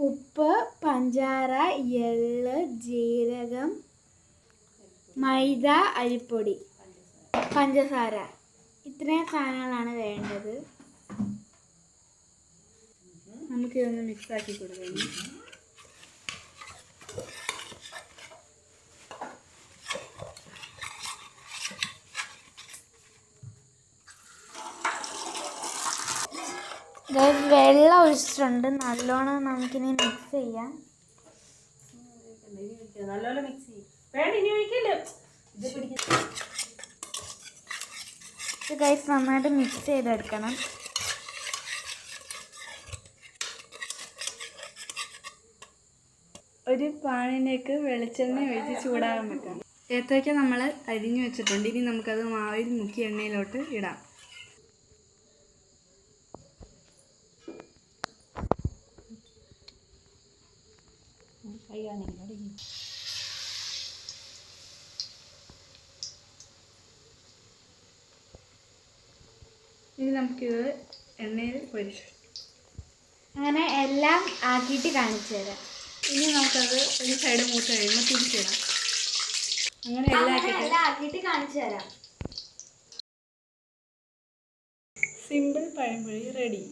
ഉപ്പ്, പഞ്ചാര, എള്ള്, ജീരകം, മൈദ, അരിപ്പൊടി, പഞ്ചസാര, ഇത്രയും സാധനങ്ങളാണ് വേണ്ടത്. നമുക്കിതൊന്ന് മിക്സാക്കി കൊടുക്കണം. വെള്ളം ഒഴിച്ചിട്ടുണ്ട്. നല്ലോണം നമുക്കിനി മിക്സ് ചെയ്യാം. നല്ലോണം മിക്സ് ചെയ്യും. വേണ്ട, ഇനി ഒഴിക്കല്ലോ. ഇത് ഗൈസ് നന്നായിട്ട് മിക്സ് ചെയ്തെടുക്കണം. ഒരു പാനിലേക്ക് വെളിച്ചെണ്ണ ഒഴിച്ച് ചൂടാകാൻ വെക്കാം. ഏത്തയ്ക്ക നമ്മൾ അരിഞ്ഞു വെച്ചിട്ടുണ്ട്. ഇനി നമുക്കത് മാവിൽ മുക്കി എണ്ണയിലോട്ട് ഇടാം. ഇനി നമുക്കിത് എണ്ണയിൽ പൊരിച്ചു. അങ്ങനെ എല്ലാം ആക്കിയിട്ട് കാണിച്ചു തരാം. ഇനി നമുക്കത് ഒരു സൈഡ് മൂത്ത് കഴിയുമ്പോൾ തിരിച്ചിടാം. അങ്ങനെ എല്ലാം ആക്കിയിട്ട് കാണിച്ചു തരാം. സിമ്പിൾ പഴംപൊരി റെഡി.